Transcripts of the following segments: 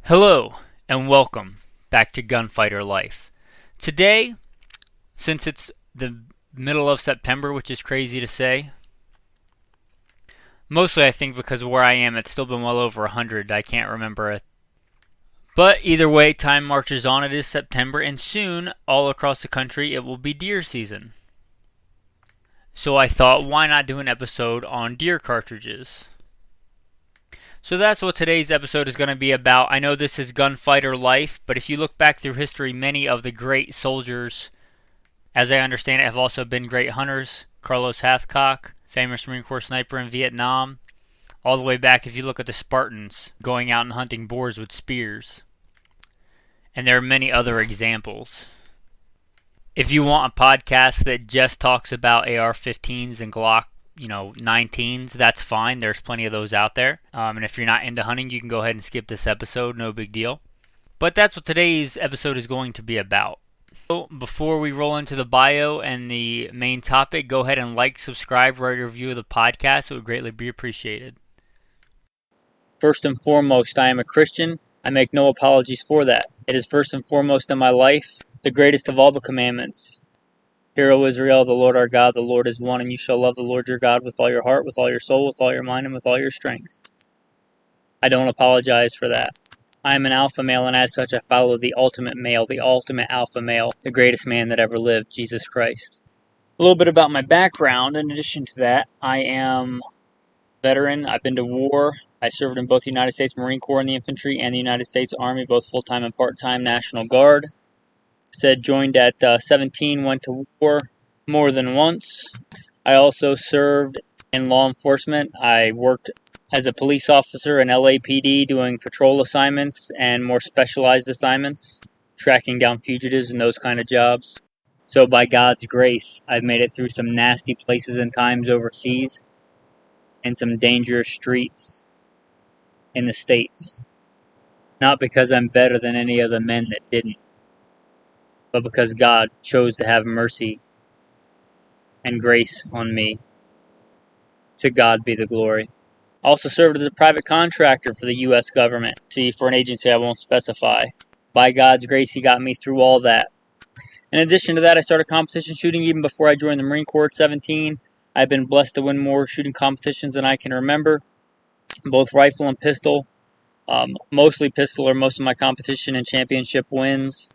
Hello, and welcome back to Gunfighter Life. Today, since it's the middle of September, which is crazy to say, mostly I think because of where I am, it's still been well over 100. I can't remember it. But either way, time marches on. It is September, and soon, all across the country, it will be deer season. So I thought, why not do an episode on deer cartridges? So that's what today's episode is going to be about. I know this is gunfighter life, but if you look back through history, many of the great soldiers, as I understand it, have also been great hunters. Carlos Hathcock, famous Marine Corps sniper in Vietnam. All the way back, if you look at the Spartans going out and hunting boars with spears. And there are many other examples. If you want a podcast that just talks about AR-15s and Glock 19s, that's fine. There's plenty of those out there. And if you're not into hunting, you can go ahead and skip this episode. No big deal. But that's what today's episode is going to be about. So before we roll into the bio and the main topic, go ahead and like, subscribe, write a review of the podcast. It would greatly be appreciated. First and foremost, I am a Christian. I make no apologies for that. It is first and foremost in my life, the greatest of all the commandments. Hear, O Israel, the Lord our God, the Lord is one, and you shall love the Lord your God with all your heart, with all your soul, with all your mind, and with all your strength. I don't apologize for that. I am an alpha male, and as such I follow the ultimate male, the ultimate alpha male, the greatest man that ever lived, Jesus Christ. A little bit about my background. In addition to that, I am a veteran. I've been to war. I served in both the United States Marine Corps in the infantry and the United States Army, both full-time and part-time National Guard. Joined at 17, went to war more than once. I also served in law enforcement. I worked as a police officer in LAPD doing patrol assignments and more specialized assignments, tracking down fugitives and those kind of jobs. So by God's grace, I've made it through some nasty places and times overseas and some dangerous streets in the States. Not because I'm better than any of the men that didn't, but because God chose to have mercy and grace on me. To God be the glory. I also served as a private contractor for the U.S. government, for an agency I won't specify. By God's grace, He got me through all that. In addition to that, I started competition shooting even before I joined the Marine Corps at 17. I've been blessed to win more shooting competitions than I can remember, both rifle and pistol. Mostly pistol are most of my competition and championship wins.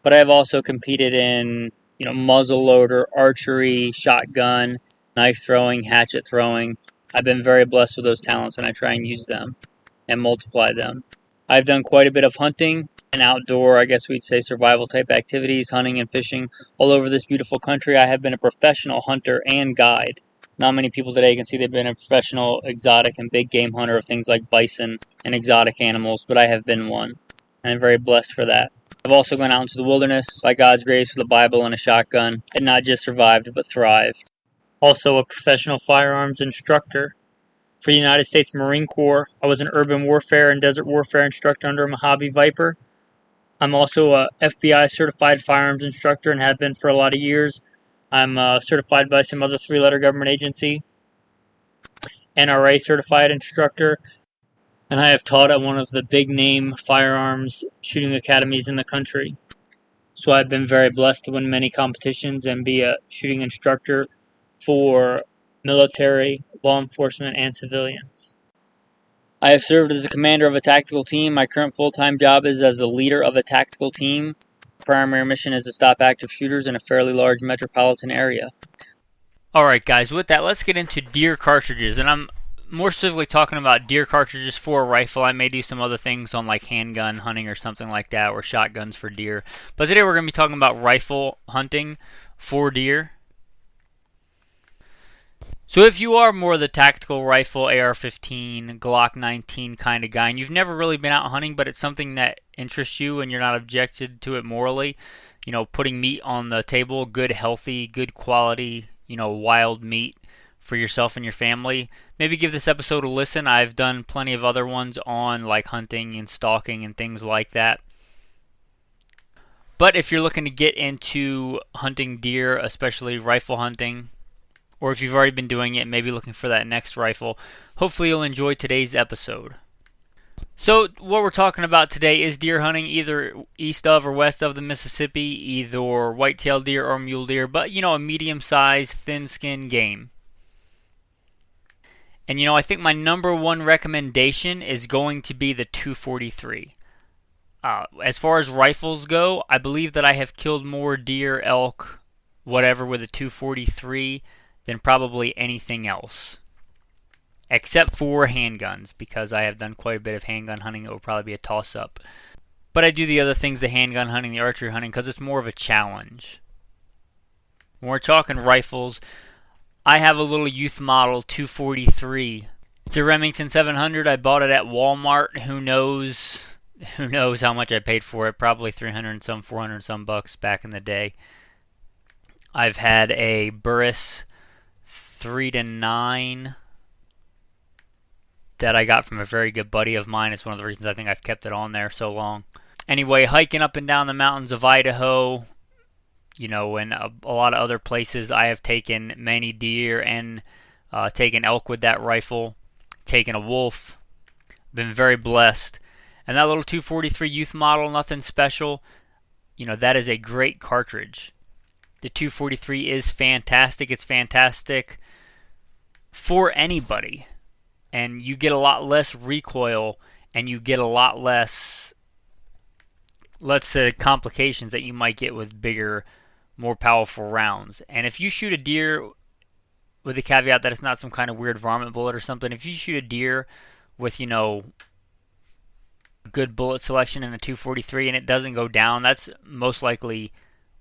But I have also competed in, muzzle loader, archery, shotgun, knife throwing, hatchet throwing. I've been very blessed with those talents, and I try and use them and multiply them. I've done quite a bit of hunting and outdoor, I guess we'd say, survival type activities, hunting and fishing all over this beautiful country. I have been a professional hunter and guide. Not many people today can see they've been a professional exotic and big game hunter of things like bison and exotic animals, but I have been one, and I'm very blessed for that. I've also gone out into the wilderness, by God's grace, with a Bible and a shotgun, and not just survived, but thrived. Also a professional firearms instructor. For the United States Marine Corps, I was an urban warfare and desert warfare instructor under a Mojave Viper. I'm also a FBI certified firearms instructor and have been for a lot of years. I'm certified by some other three-letter government agency. NRA certified instructor. And I have taught at one of the big-name firearms shooting academies in the country. So I've been very blessed to win many competitions and be a shooting instructor for military, law enforcement, and civilians. I have served as a commander of a tactical team. My current full-time job is as a leader of a tactical team. Primary mission is to stop active shooters in a fairly large metropolitan area. Alright guys, with that, let's get into deer cartridges. And I'm more specifically talking about deer cartridges for a rifle. I may do some other things on like handgun hunting or something like that, or shotguns for deer. But today we're going to be talking about rifle hunting for deer. So if you are more the tactical rifle, AR-15, Glock 19 kind of guy, and you've never really been out hunting, but it's something that interests you and you're not objected to it morally, putting meat on the table, good, healthy, good quality, wild meat for yourself and your family, maybe give this episode a listen. I've done plenty of other ones on like hunting and stalking and things like that. But if you're looking to get into hunting deer, especially rifle hunting, or if you've already been doing it and maybe looking for that next rifle, hopefully you'll enjoy today's episode. So what we're talking about today is deer hunting either east of or west of the Mississippi, either white-tailed deer or mule deer, but a medium-sized, thin-skinned game. And I think my number one recommendation is going to be the 243. As far as rifles go, I believe that I have killed more deer, elk, whatever with a 243 than probably anything else. Except for handguns, because I have done quite a bit of handgun hunting. It will probably be a toss-up. But I do the other things, the handgun hunting, the archery hunting, because it's more of a challenge. When we're talking rifles, I have a little youth model 243. It's a Remington 700. I bought it at Walmart. Who knows how much I paid for it? Probably 300 and some, 400 and some bucks back in the day. I've had a Burris 3-9 that I got from a very good buddy of mine. It's one of the reasons I think I've kept it on there so long. Anyway, hiking up and down the mountains of Idaho, and a lot of other places, I have taken many deer and taken elk with that rifle, taken a wolf. Been very blessed. And that little 243 youth model, nothing special. That is a great cartridge. The 243 is fantastic. It's fantastic for anybody. And you get a lot less recoil, and you get a lot less, let's say, complications that you might get with bigger, more powerful rounds. And if you shoot a deer, with the caveat that it's not some kind of weird varmint bullet or something, if you shoot a deer with, good bullet selection in a 243 and it doesn't go down, that's most likely,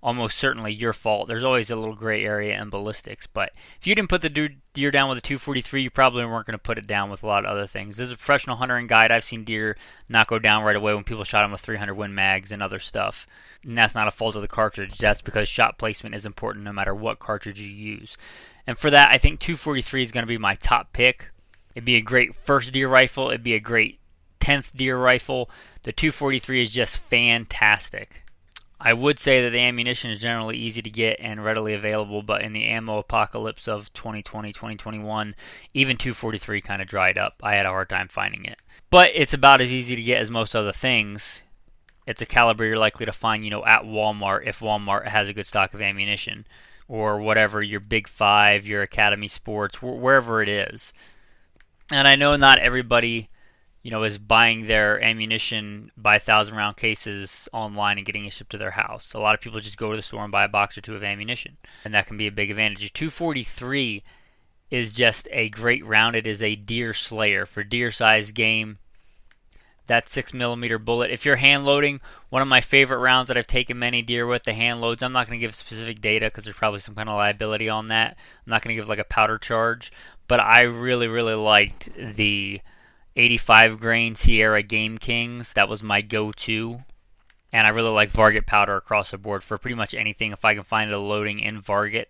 almost certainly your fault. There's always a little gray area in ballistics, but if you didn't put the deer down with a 243, you probably weren't going to put it down with a lot of other things. As a professional hunter and guide, I've seen deer not go down right away when people shot them with 300 Win mags and other stuff. And that's not a fault of the cartridge. That's because shot placement is important no matter what cartridge you use. And for that, I think 243 is going to be my top pick. It'd be a great first deer rifle. It'd be a great 10th deer rifle. The 243 is just fantastic. I would say that the ammunition is generally easy to get and readily available, but in the ammo apocalypse of 2020, 2021, even 243 kind of dried up. I had a hard time finding it. But it's about as easy to get as most other things. It's a caliber you're likely to find, at Walmart if Walmart has a good stock of ammunition, or whatever, your Big Five, your Academy Sports, wherever it is. And I know not everybody is buying their ammunition by 1,000-round cases online and getting it shipped to their house. A lot of people just go to the store and buy a box or two of ammunition, and that can be a big advantage. 243 is just a great round. It is a deer slayer for deer-sized game. That 6mm bullet. If you're hand loading, one of my favorite rounds that I've taken many deer with, the hand loads, I'm not going to give specific data because there's probably some kind of liability on that. I'm not going to give like a powder charge, but I really, really liked the 85 grain Sierra Game Kings. That was my go-to. And I really like Varget powder across the board for pretty much anything. If I can find a loading in Varget,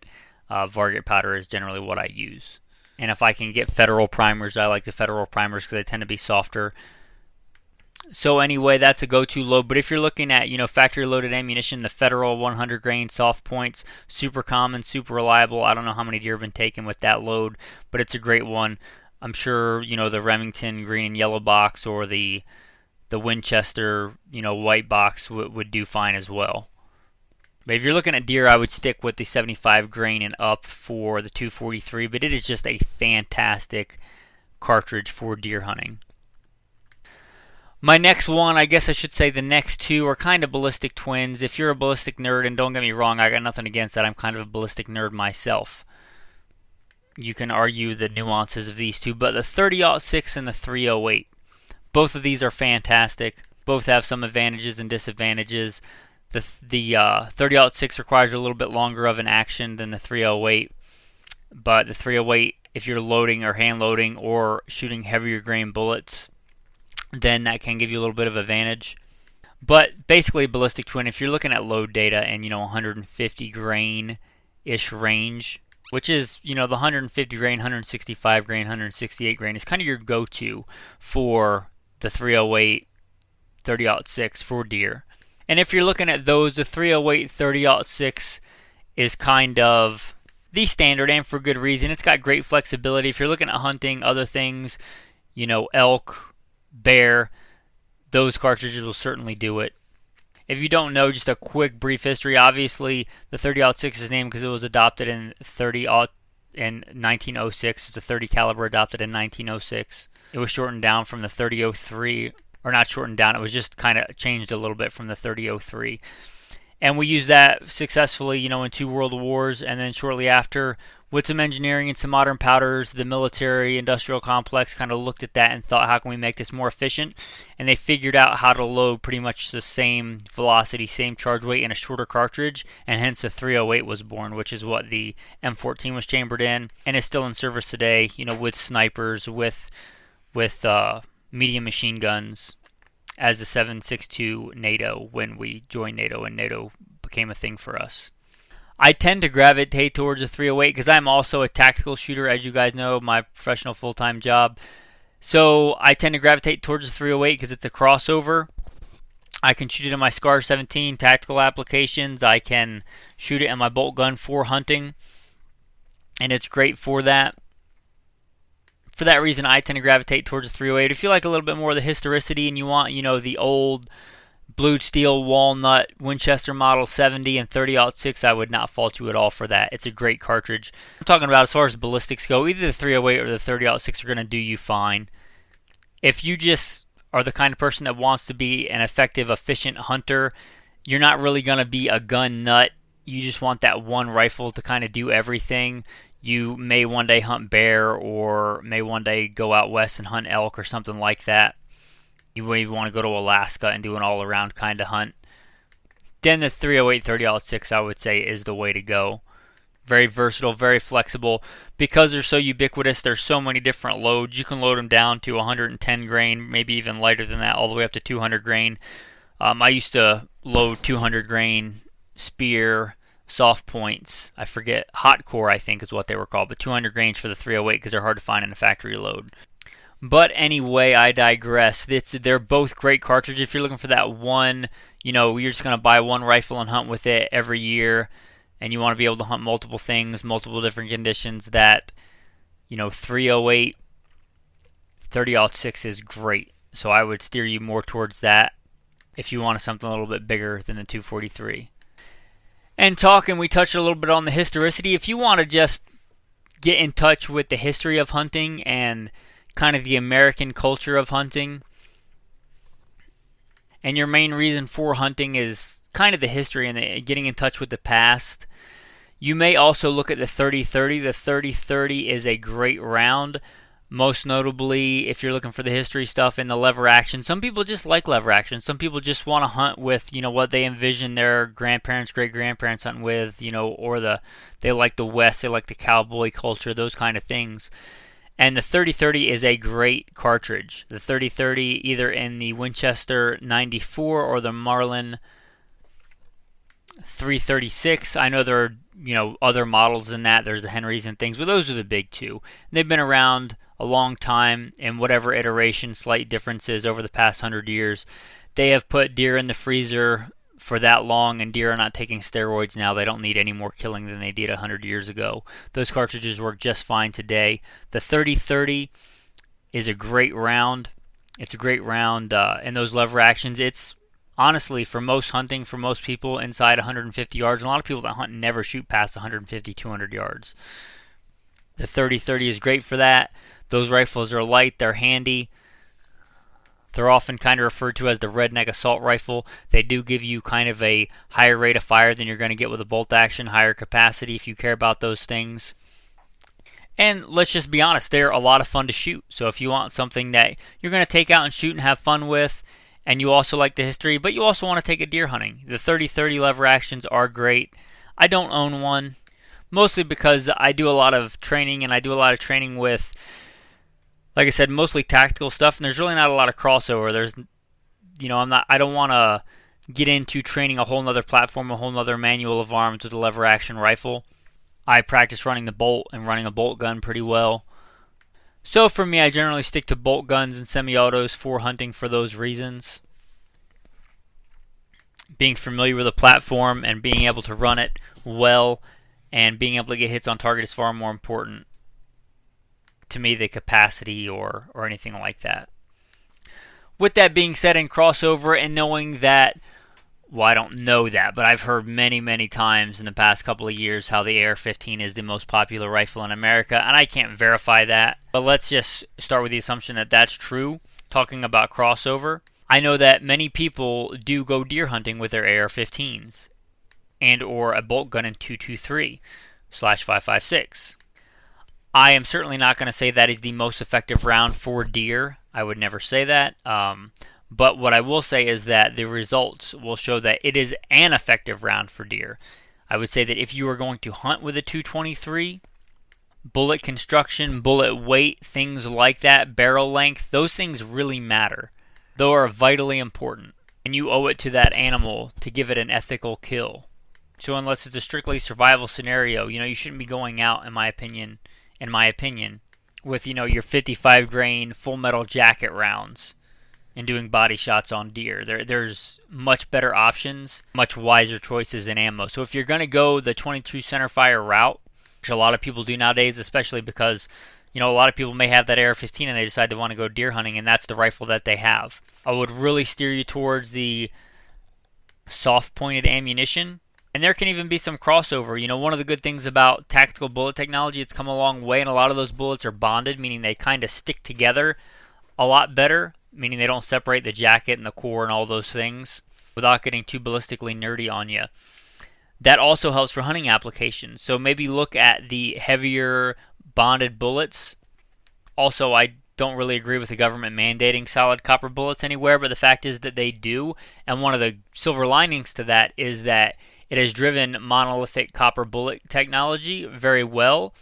Varget powder is generally what I use. And if I can get Federal primers, I like the Federal primers because they tend to be softer. So anyway, that's a go-to load. But if you're looking at, factory loaded ammunition, the Federal 100 grain soft points, super common, super reliable. I don't know how many deer have been taken with that load, but it's a great one. I'm sure, the Remington green and yellow box or the Winchester, white box would do fine as well. But if you're looking at deer, I would stick with the 75 grain and up for the 243, but it is just a fantastic cartridge for deer hunting. My next one, I guess I should say the next two, are kind of ballistic twins. If you're a ballistic nerd, and don't get me wrong, I got nothing against that. I'm kind of a ballistic nerd myself. You can argue the nuances of these two, but the 30-06 and the 308, both of these are fantastic. Both have some advantages and disadvantages. The 30-06 requires a little bit longer of an action than the 308, but the 308, if you're loading or hand loading or shooting heavier grain bullets, then that can give you a little bit of advantage. But basically, ballistic twin, if you're looking at load data and 150 grain-ish range, which is the 150 grain, 165 grain, 168 grain is kind of your go-to for the 308, 30-06 for deer. And if you're looking at those, the 308, 30-06 is kind of the standard, and for good reason. It's got great flexibility. If you're looking at hunting, other things, elk, bear, those cartridges will certainly do it. If you don't know, just a quick brief history. Obviously, the 30-06 is named because it was adopted in 1906. It's a 30 caliber adopted in 1906. It was shortened down from the 30-03, or not shortened down. It was just kind of changed a little bit from the 30-03. And we used that successfully, in 2 world wars, and then shortly after, with some engineering and some modern powders, the military industrial complex kind of looked at that and thought, how can we make this more efficient? And they figured out how to load pretty much the same velocity, same charge weight in a shorter cartridge, and hence the 308 was born, which is what the M14 was chambered in, and is still in service today, with snipers, with medium machine guns, as the 7.62 NATO when we joined NATO and NATO became a thing for us. I tend to gravitate towards the 308 because I'm also a tactical shooter, as you guys know, my professional full-time job. So I tend to gravitate towards the 308 because it's a crossover. I can shoot it in my SCAR 17 tactical applications. I can shoot it in my bolt gun for hunting, and it's great for that. For that reason, I tend to gravitate towards the 308. If you like a little bit more of the historicity and you want, the old blued steel walnut Winchester Model 70 and 30-06, I would not fault you at all for that. It's a great cartridge. I'm talking about as far as ballistics go, either the 308 or the 30-06 are going to do you fine. If you just are the kind of person that wants to be an effective, efficient hunter, you're not really going to be a gun nut. You just want that one rifle to kind of do everything. You may one day hunt bear, or may one day go out west and hunt elk or something like that. You may want to go to Alaska and do an all-around kind of hunt. Then the 308 30-06, I would say, is the way to go. Very versatile, very flexible. Because they're so ubiquitous, there's so many different loads. You can load them down to 110 grain, maybe even lighter than that, all the way up to 200 grain. I used to load 200 grain spear soft points. I forget, hot core I think is what they were called, but 200 grains for the 308 because they're hard to find in a factory load. But anyway, I digress. They're both great cartridges. If you're looking for that one, you're just going to buy one rifle and hunt with it every year, and you want to be able to hunt multiple things, multiple different conditions, that 308 30-06 is great. So I would steer you more towards that if you want something a little bit bigger than the 243. And we touched a little bit on the historicity. If you want to just get in touch with the history of hunting and kind of the American culture of hunting, and your main reason for hunting is kind of the history and getting in touch with the past, you may also look at the 30-30. The 30-30 is a great round. Most notably, if you're looking for the history stuff in the lever action. Some people just like lever action. Some people just want to hunt with, what they envision their grandparents, great-grandparents hunting with, or they like the West, they like the cowboy culture, those kind of things. And the 30-30 is a great cartridge. The 30-30, either in the Winchester 94 or the Marlin 336. I know there are, other models than that. There's the Henrys and things, but those are the big two. They've been around a long time in whatever iteration, slight differences over the past 100 years. They have put deer in the freezer for that long, and deer are not taking steroids now. They don't need any more killing than they did 100 years ago. Those cartridges work just fine today. The 30-30 is a great round. It's a great round in those lever actions. It's honestly, for most hunting, for most people, inside 150 yards. A lot of people that hunt never shoot past 150, 200 yards. The 30-30 is great for that. Those rifles are light, they're handy. They're often kind of referred to as the redneck assault rifle. They do give you kind of a higher rate of fire than you're going to get with a bolt action, higher capacity if you care about those things. And let's just be honest, they're a lot of fun to shoot. So if you want something that you're going to take out and shoot and have fun with, and you also like the history, but you also want to take it deer hunting, the 30-30 lever actions are great. I don't own one, mostly because I do a lot of training, and I do a lot of training with, like I said, mostly tactical stuff, and there's really not a lot of crossover. There's, I don't want to get into training a whole nother platform, a whole nother manual of arms with a lever action rifle. I practice running the bolt and running a bolt gun pretty well. So for me, I generally stick to bolt guns and semi-autos for hunting for those reasons. Being familiar with the platform and being able to run it well and being able to get hits on target is far more important to me than capacity or anything like that. With that being said, in crossover and knowing that, well, I don't know that, but I've heard many, many times in the past couple of years how the AR-15 is the most popular rifle in America, and I can't verify that. But let's just start with the assumption that that's true. Talking about crossover, I know that many people do go deer hunting with their AR-15s and or a bolt gun in 223/5.56. I am certainly not going to say that is the most effective round for deer. I would never say that. But what I will say is that the results will show that it is an effective round for deer. I would say that if you are going to hunt with a 223, bullet construction, bullet weight, things like that, barrel length, those things really matter. They are vitally important. And you owe it to that animal to give it an ethical kill. So unless it's a strictly survival scenario, you shouldn't be going out, in my opinion, with, your 55 grain full metal jacket rounds and doing body shots on deer. There's much better options, much wiser choices in ammo. So if you're going to go the 22 centerfire route, which a lot of people do nowadays, especially because, a lot of people may have that AR-15 and they decide to want to go deer hunting, and that's the rifle that they have. I would really steer you towards the soft-pointed ammunition. And there can even be some crossover. One of the good things about tactical bullet technology, it's come a long way, and a lot of those bullets are bonded, meaning they kind of stick together a lot better, meaning they don't separate the jacket and the core and all those things without getting too ballistically nerdy on you. That also helps for hunting applications. So maybe look at the heavier bonded bullets. Also, I don't really agree with the government mandating solid copper bullets anywhere, but the fact is that they do. And one of the silver linings to that is that it has driven monolithic copper bullet technology very well,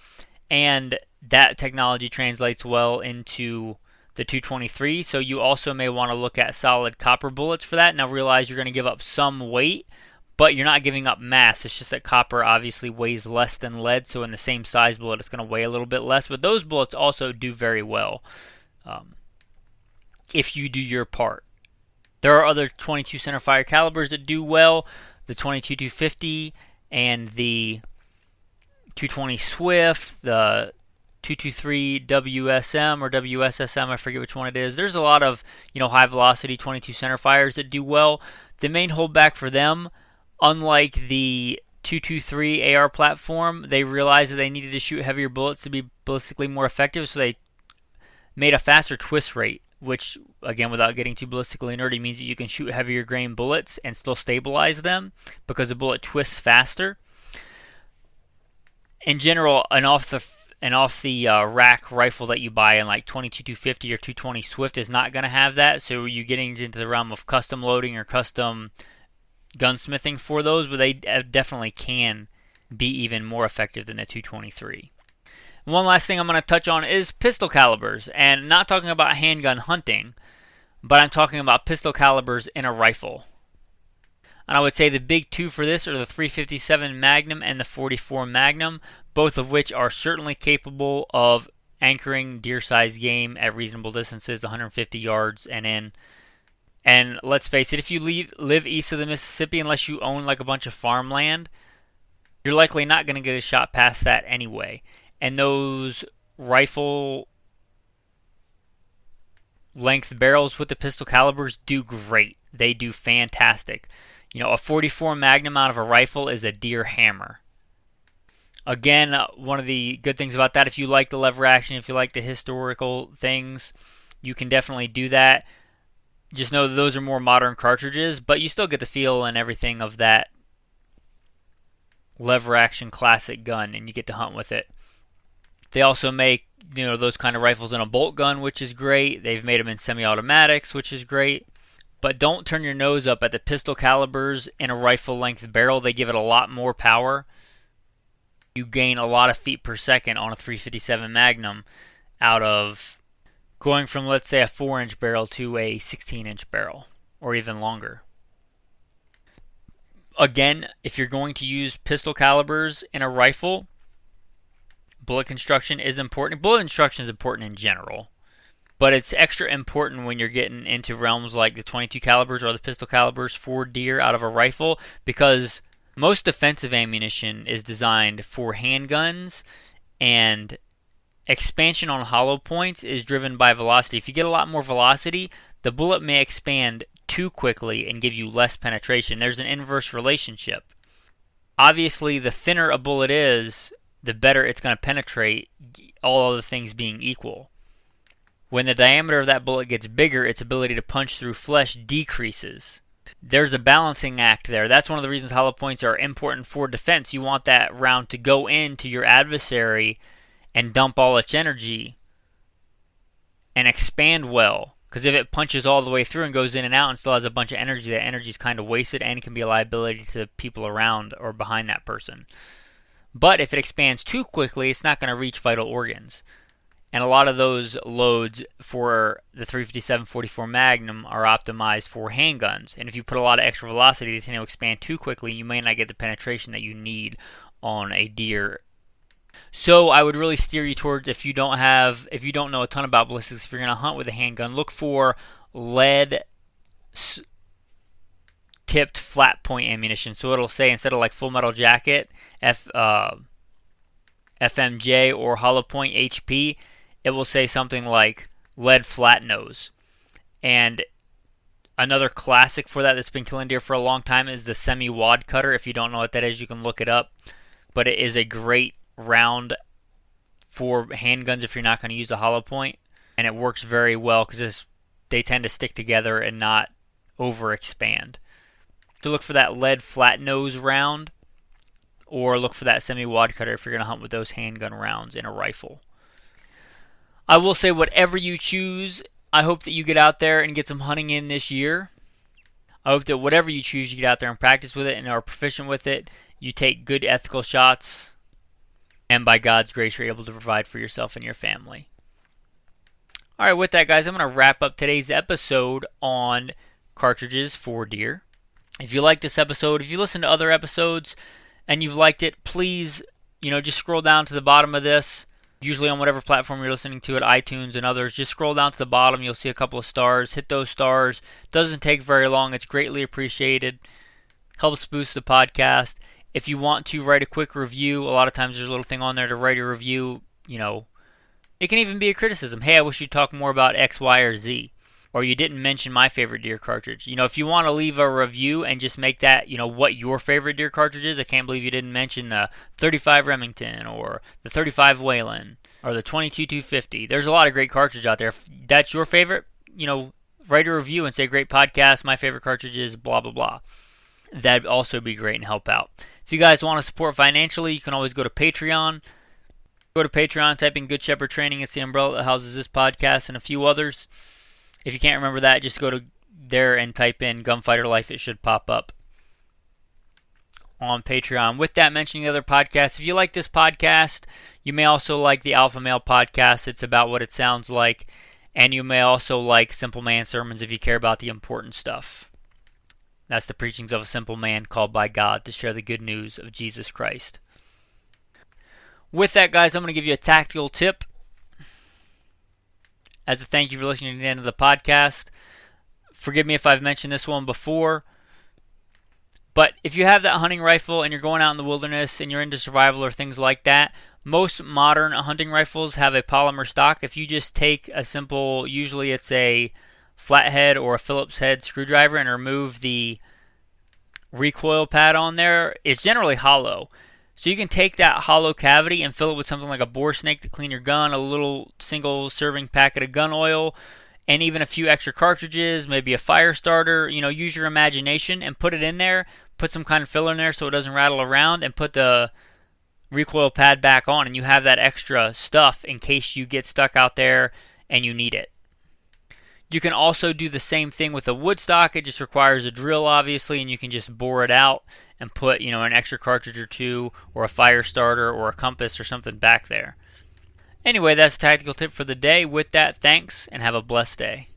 and that technology translates well into the 223. So you also may want to look at solid copper bullets for that. Now realize you're going to give up some weight, but you're not giving up mass. It's just that copper obviously weighs less than lead, so in the same size bullet it's going to weigh a little bit less. But those bullets also do very well if you do your part. There are other 22 centerfire calibers that do well. The 22-250 and the 220 Swift, the 223 WSM or WSSM, I forget which one it is. There's a lot of high velocity 22 centerfires that do well. The main holdback for them, unlike the 223 AR platform, they realized that they needed to shoot heavier bullets to be ballistically more effective, so they made a faster twist rate, which, again, without getting too ballistically nerdy, means that you can shoot heavier grain bullets and still stabilize them because the bullet twists faster. In general, an off the rack rifle that you buy in like 22-250 or 220 Swift is not going to have that, so you're getting into the realm of custom loading or custom gunsmithing for those, but they definitely can be even more effective than the 223. One last thing I'm going to touch on is pistol calibers, and not talking about handgun hunting, but I'm talking about pistol calibers in a rifle. And I would say the big two for this are the 357 Magnum and the 44 Magnum, both of which are certainly capable of anchoring deer-sized game at reasonable distances, 150 yards and in. And let's face it, if you live east of the Mississippi, unless you own like a bunch of farmland, you're likely not going to get a shot past that anyway. And those rifle length barrels with the pistol calibers do great. They do fantastic. A 44 Magnum out of a rifle is a deer hammer. Again, one of the good things about that, if you like the lever action, if you like the historical things, you can definitely do that. Just know that those are more modern cartridges, but you still get the feel and everything of that lever action classic gun, and you get to hunt with it. They also make those kind of rifles in a bolt gun, which is great. They've made them in semi-automatics, which is great. But don't turn your nose up at the pistol calibers in a rifle length barrel. They give it a lot more power. You gain a lot of feet per second on a 357 Magnum out of going from, let's say, a 4-inch barrel to a 16-inch barrel, or even longer. Again, if you're going to use pistol calibers in a rifle, bullet construction is important. Bullet construction is important in general, but it's extra important when you're getting into realms like the 22 calibers or the pistol calibers for deer out of a rifle, because most defensive ammunition is designed for handguns, and expansion on hollow points is driven by velocity. If you get a lot more velocity, the bullet may expand too quickly and give you less penetration. There's an inverse relationship. Obviously, the thinner a bullet is, the better it's going to penetrate, all other things being equal. When the diameter of that bullet gets bigger, its ability to punch through flesh decreases. There's a balancing act there. That's one of the reasons hollow points are important for defense. You want that round to go into your adversary and dump all its energy and expand well. Because if it punches all the way through and goes in and out and still has a bunch of energy, that energy is kind of wasted and can be a liability to people around or behind that person. But if it expands too quickly, it's not going to reach vital organs. And a lot of those loads for the 357-44 Magnum are optimized for handguns. And if you put a lot of extra velocity, they tend to expand too quickly, you may not get the penetration that you need on a deer. So I would really steer you towards, if you don't know a ton about ballistics, if you're going to hunt with a handgun, look for lead tipped flat point ammunition. So it'll say, instead of like Full Metal Jacket, FMJ or hollow point HP, it will say something like lead flat nose. And another classic for that's been killing deer for a long time is the semi-wad cutter. If you don't know what that is, you can look it up. But it is a great round for handguns if you're not going to use a hollow point. And it works very well because they tend to stick together and not overexpand. So look for that lead flat nose round, or look for that semi-wad cutter if you're going to hunt with those handgun rounds in a rifle. I will say, whatever you choose, I hope that you get out there and get some hunting in this year. I hope that whatever you choose, you get out there and practice with it and are proficient with it. You take good ethical shots, and by God's grace, you're able to provide for yourself and your family. All right, with that, guys, I'm going to wrap up today's episode on cartridges for deer. If you like this episode, if you listen to other episodes and you've liked it, please, just scroll down to the bottom of this. Usually on whatever platform you're listening to, at iTunes and others, just scroll down to the bottom. You'll see a couple of stars. Hit those stars. Doesn't take very long. It's greatly appreciated. Helps boost the podcast. If you want to write a quick review, a lot of times there's a little thing on there to write a review. It can even be a criticism. Hey, I wish you'd talk more about X, Y, or Z. Or you didn't mention my favorite deer cartridge. If you want to leave a review and just make that, what your favorite deer cartridge is. I can't believe you didn't mention the 35 Remington or the 35 Whelen or the 22 250. There's a lot of great cartridge out there. If that's your favorite, write a review and say, great podcast, my favorite cartridge is blah, blah, blah. That'd also be great and help out. If you guys want to support financially, you can always go to Patreon. Go to Patreon, type in Good Shepherd Training. It's the umbrella that houses this podcast and a few others. If you can't remember that, just go to there and type in Gunfighter Life. It should pop up on Patreon. With that, mentioning the other podcasts, if you like this podcast, you may also like the Alpha Male podcast. It's about what it sounds like. And you may also like Simple Man Sermons if you care about the important stuff. That's the preachings of a simple man called by God to share the good news of Jesus Christ. With that, guys, I'm going to give you a tactical tip. As a thank you for listening to the end of the podcast. Forgive me if I've mentioned this one before. But if you have that hunting rifle and you're going out in the wilderness and you're into survival or things like that, most modern hunting rifles have a polymer stock. If you just take a simple, usually it's a flathead or a Phillips head screwdriver and remove the recoil pad on there, it's generally hollow. So you can take that hollow cavity and fill it with something like a bore snake to clean your gun, a little single serving packet of gun oil, and even a few extra cartridges, maybe a fire starter. Use your imagination and put it in there. Put some kind of filler in there so it doesn't rattle around, and put the recoil pad back on, and you have that extra stuff in case you get stuck out there and you need it. You can also do the same thing with a wood stock. It just requires a drill, obviously, and you can just bore it out and put, an extra cartridge or two, or a fire starter, or a compass, or something back there. Anyway, that's a tactical tip for the day. With that, thanks, and have a blessed day.